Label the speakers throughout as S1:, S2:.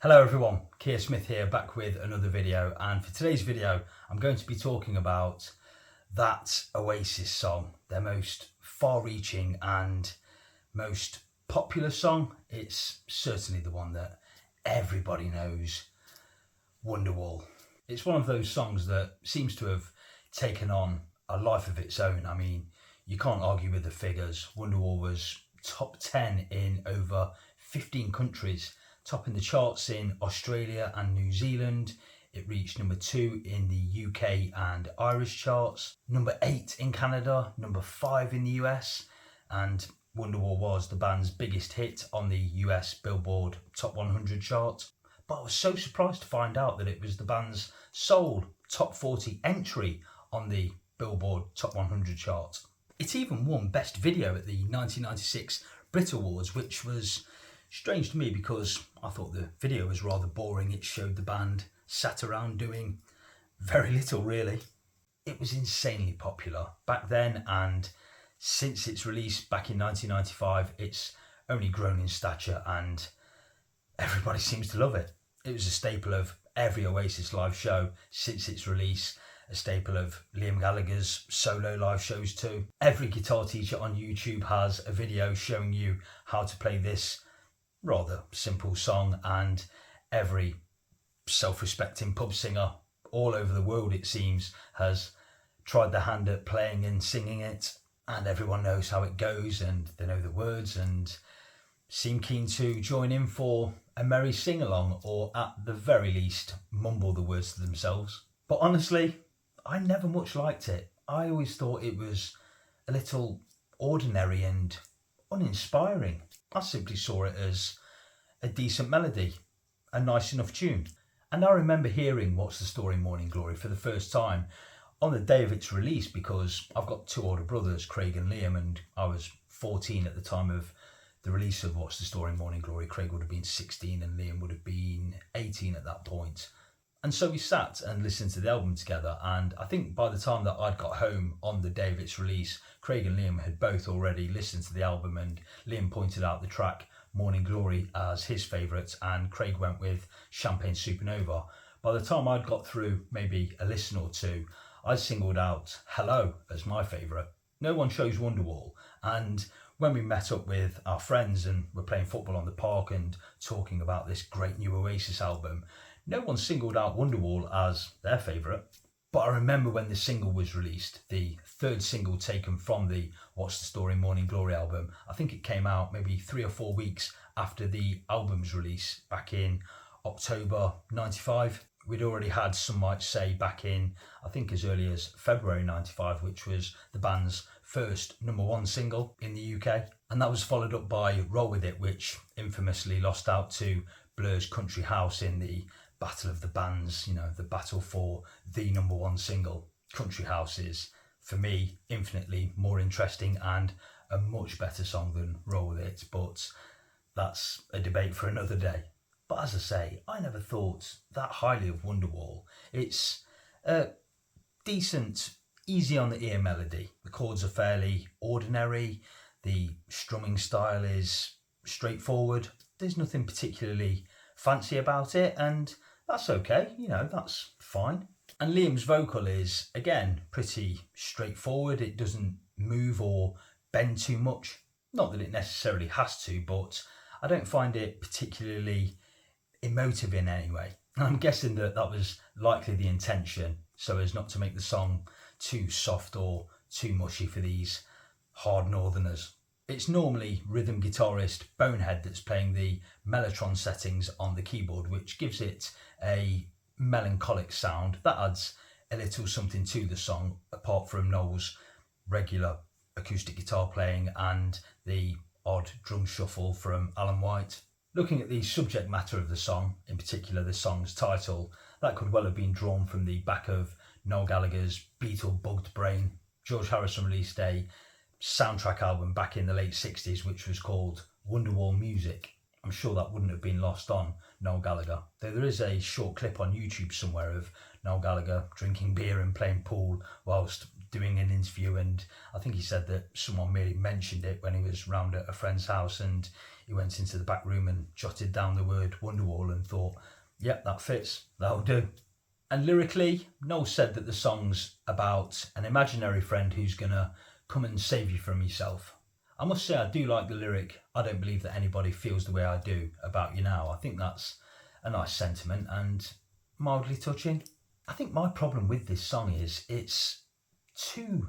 S1: Hello everyone, Keir Smith here, back with another video, and for today's video I'm going to be talking about that Oasis song, their most far-reaching and most popular song. It's certainly the one that everybody knows, Wonderwall. It's one of those songs that seems to have taken on a life of its own. I mean, you can't argue with the figures. Wonderwall was top 10 in over 15 countries, topping the charts in Australia and New Zealand. It reached number 2 in the UK and Irish charts, number 8 in Canada, number 5 in the US, and Wonderwall was the band's biggest hit on the US Billboard Top 100 chart. But I was so surprised to find out that it was the band's sole top 40 entry on the Billboard Top 100 chart. It even won Best Video at the 1996 Brit Awards, which was strange to me because I thought the video was rather boring. It showed the band sat around doing very little really. It was insanely popular back then, and since its release back in 1995 it's only grown in stature and everybody seems to love it. It was a staple of every Oasis live show since its release, a staple of Liam Gallagher's solo live shows too. Every guitar teacher on YouTube has a video showing you how to play this rather simple song, and every self-respecting pub singer all over the world, it seems, has tried their hand at playing and singing it, and everyone knows how it goes and they know the words and seem keen to join in for a merry sing-along, or at the very least mumble the words to themselves. But honestly, I never much liked it. I always thought it was a little ordinary and uninspiring. I simply saw it as a decent melody, a nice enough tune. And I remember hearing What's the Story Morning Glory for the first time on the day of its release, because I've got two older brothers, Craig and Liam, and I was 14 at the time of the release of What's the Story Morning Glory. Craig would have been 16 and Liam would have been 18 at that point. And so we sat and listened to the album together, and I think by the time that I'd got home on the day of its release, Craig and Liam had both already listened to the album, and Liam pointed out the track Morning Glory as his favourite and Craig went with Champagne Supernova. By the time I'd got through maybe a listen or two, I singled out Hello as my favourite. No one chose Wonderwall, and when we met up with our friends and were playing football on the park and talking about this great new Oasis album, no one singled out Wonderwall as their favourite. But I remember when the single was released, the third single taken from the What's the Story Morning Glory album. I think it came out maybe 3 or 4 weeks after the album's release back in October 95. We'd already had, some might say, back in, I think as early as February 95, which was the band's first #1 single in the UK. And that was followed up by Roll With It, which infamously lost out to Blur's Country House in the battle of the bands, the battle for the #1 single. Country House is, for me, infinitely more interesting and a much better song than Roll With It, but that's a debate for another day. But as I say, I never thought that highly of Wonderwall. It's a decent, easy on the ear melody. The chords are fairly ordinary. The strumming style is straightforward. There's nothing particularly fancy about it, and that's okay, that's fine. And Liam's vocal is, again, pretty straightforward. It doesn't move or bend too much. Not that it necessarily has to, but I don't find it particularly emotive in any way. I'm guessing that was likely the intention, so as not to make the song too soft or too mushy for these hard northerners. It's normally rhythm guitarist Bonehead that's playing the mellotron settings on the keyboard, which gives it a melancholic sound that adds a little something to the song, apart from Noel's regular acoustic guitar playing and the odd drum shuffle from Alan White. Looking at the subject matter of the song, in particular the song's title, that could well have been drawn from the back of Noel Gallagher's Beatle-bugged brain. George Harrison released a soundtrack album back in the late 60s which was called Wonderwall Music. I'm sure that wouldn't have been lost on Noel Gallagher, though there is a short clip on YouTube somewhere of Noel Gallagher drinking beer and playing pool whilst doing an interview, and I think he said that someone merely mentioned it when he was round at a friend's house, and he went into the back room and jotted down the word Wonderwall and thought, yep, that fits, that'll do. And lyrically, Noel said that the song's about an imaginary friend who's gonna come and save you from yourself. I must say I do like the lyric, I don't believe that anybody feels the way I do about you now. I think that's a nice sentiment and mildly touching. I think my problem with this song is it's too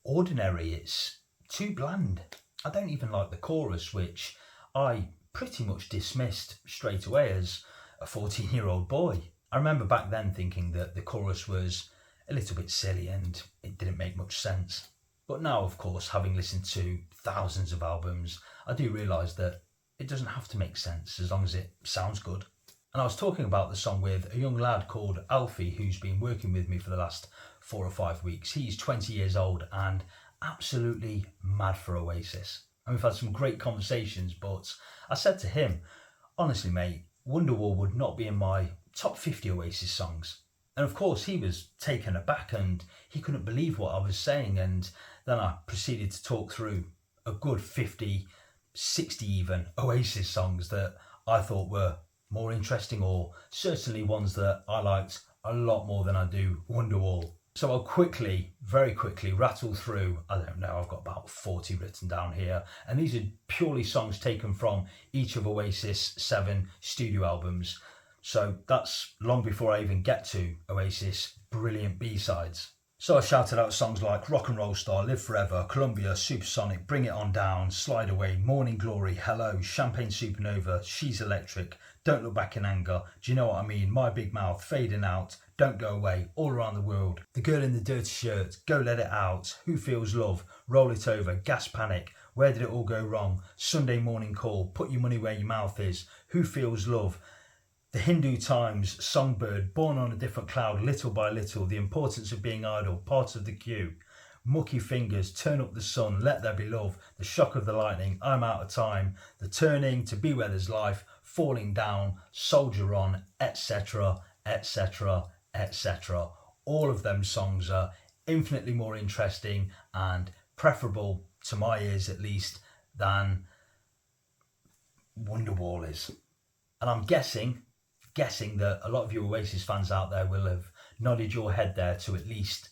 S1: ordinary, it's too bland. I don't even like the chorus, which I pretty much dismissed straight away as a 14-year-old boy. I remember back then thinking that the chorus was a little bit silly and it didn't make much sense. But now, of course, having listened to thousands of albums, I do realise that it doesn't have to make sense as long as it sounds good. And I was talking about the song with a young lad called Alfie, who's been working with me for the last 4 or 5 weeks. He's 20 years old and absolutely mad for Oasis. And we've had some great conversations, but I said to him, honestly, mate, Wonderwall would not be in my top 50 Oasis songs. And of course, he was taken aback and he couldn't believe what I was saying. And then I proceeded to talk through a good 50, 60 even Oasis songs that I thought were more interesting, or certainly ones that I liked a lot more than I do Wonderwall. So I'll very quickly rattle through, I don't know, I've got about 40 written down here, and these are purely songs taken from each of Oasis' 7 studio albums. So that's long before I even get to Oasis' brilliant B-sides. So I shouted out songs like Rock and Roll Star, Live Forever, Columbia, Supersonic, Bring It On Down, Slide Away, Morning Glory, Hello, Champagne Supernova, She's Electric, Don't Look Back in Anger, Do You Know What I Mean, My Big Mouth, Fading Out, Don't Go Away, All Around the World, The Girl in the Dirty Shirt, Go Let It Out, Who Feels Love, Roll It Over, Gas Panic, Where Did It All Go Wrong, Sunday Morning Call, Put Your Money Where Your Mouth Is, Who Feels Love, The Hindu Times, Songbird, Born on a Different Cloud, Little by Little, The Importance of Being Idle, Part of the Queue, Mucky Fingers, Turn Up the Sun, Let There Be Love, The Shock of the Lightning, I'm Out of Time, The Turning, To Be Where There's Life, Falling Down, Soldier On, etc, etc, etc. All of them songs are infinitely more interesting and preferable, to my ears at least, than Wonderwall is. And I'm guessing that a lot of you Oasis fans out there will have nodded your head there to at least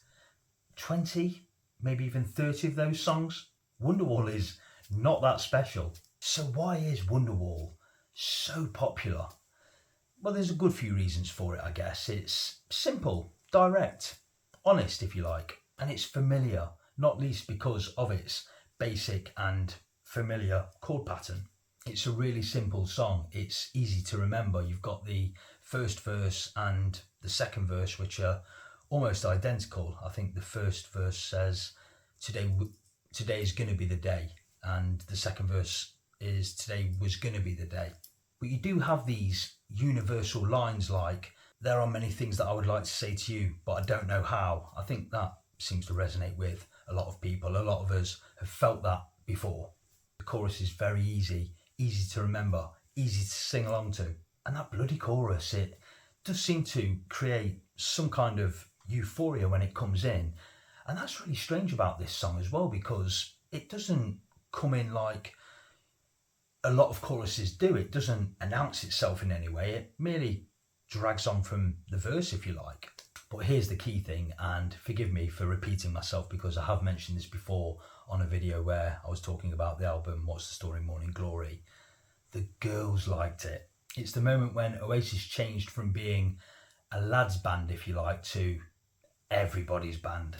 S1: 20, maybe even 30 of those songs. Wonderwall is not that special. So why is Wonderwall so popular? Well, there's a good few reasons for it, I guess. It's simple, direct, honest if you like, and it's familiar, not least because of its basic and familiar chord pattern. It's a really simple song. It's easy to remember. You've got the first verse and the second verse, which are almost identical. I think the first verse says, today is going to be the day. And the second verse is, today was going to be the day. But you do have these universal lines like, there are many things that I would like to say to you, but I don't know how. I think that seems to resonate with a lot of people. A lot of us have felt that before. The chorus is very easy to remember, easy to sing along to. And that bloody chorus, it does seem to create some kind of euphoria when it comes in. And that's really strange about this song as well, because it doesn't come in like a lot of choruses do. It doesn't announce itself in any way. It merely drags on from the verse, if you like. But here's the key thing, and forgive me for repeating myself because I have mentioned this before on a video where I was talking about the album What's the Story, Morning Glory. The girls liked it. It's the moment when Oasis changed from being a lads band, if you like, to everybody's band.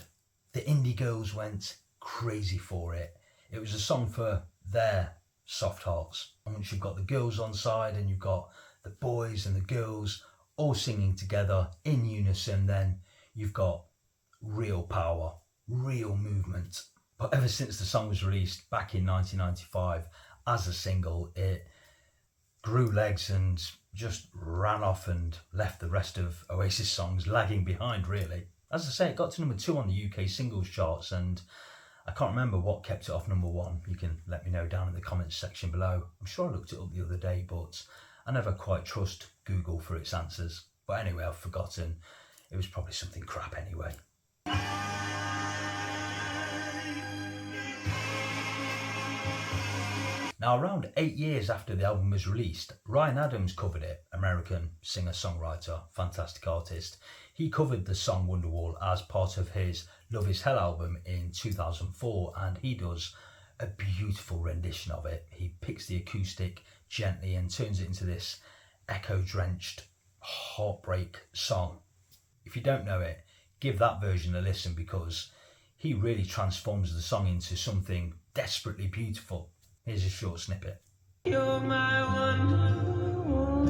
S1: The indie girls went crazy for it. It was a song for their soft hearts. And once you've got the girls on side and you've got the boys and the girls all singing together in unison, then you've got real power, real movement. But ever since the song was released back in 1995 as a single, it grew legs and just ran off and left the rest of Oasis songs lagging behind, really. As I say, it got to number 2 on the UK singles charts, and I can't remember what kept it off number 1. You can let me know down in the comments section below. I'm sure I looked it up the other day, but I never quite trust Google for its answers. But anyway, I've forgotten. It was probably something crap anyway. Now, around 8 years after the album was released, Ryan Adams covered it, American singer-songwriter, fantastic artist. He covered the song Wonderwall as part of his Love Is Hell album in 2004, and he does a beautiful rendition of it. He picks the acoustic gently and turns it into this echo-drenched heartbreak song. If you don't know it, give that version a listen, because he really transforms the song into something desperately beautiful. Here's a short snippet. You're my wonderwall.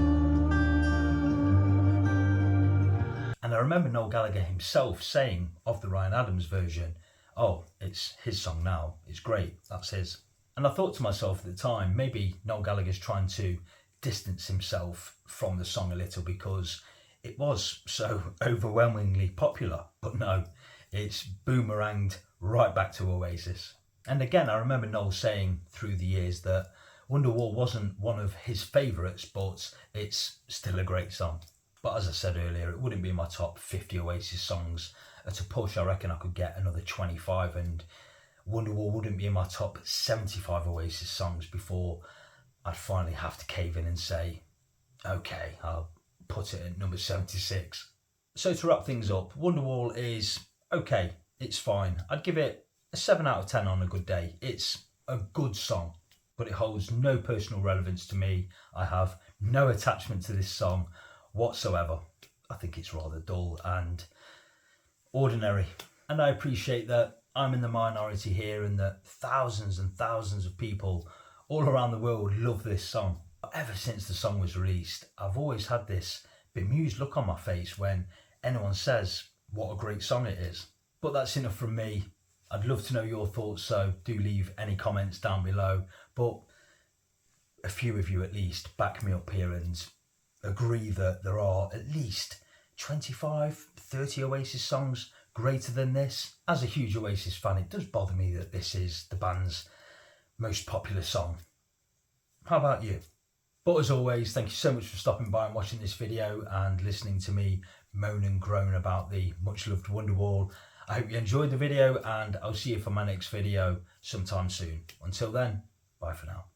S1: And I remember Noel Gallagher himself saying of the Ryan Adams version, oh, it's his song now, it's great, that's his. And I thought to myself at the time, maybe Noel Gallagher's trying to distance himself from the song a little because it was so overwhelmingly popular. But no, it's boomeranged right back to Oasis. And again, I remember Noel saying through the years that Wonderwall wasn't one of his favourites, but it's still a great song. But as I said earlier, it wouldn't be in my top 50 Oasis songs. At a push, I reckon I could get another 25, and Wonderwall wouldn't be in my top 75 Oasis songs before I'd finally have to cave in and say, okay, I'll put it at number 76. So to wrap things up, Wonderwall is okay, it's fine. I'd give it a 7 out of 10 on a good day. It's a good song, but it holds no personal relevance to me. I have no attachment to this song whatsoever. I think it's rather dull and ordinary. And I appreciate that I'm in the minority here and that thousands and thousands of people all around the world love this song. Ever since the song was released, I've always had this bemused look on my face when anyone says what a great song it is. But that's enough from me. I'd love to know your thoughts, so do leave any comments down below. But a few of you at least back me up here and agree that there are at least 25, 30 Oasis songs greater than this. As a huge Oasis fan, it does bother me that this is the band's most popular song. How about you? But as always, thank you so much for stopping by and watching this video and listening to me moan and groan about the much loved Wonderwall. I hope you enjoyed the video, and I'll see you for my next video sometime soon. Until then, bye for now.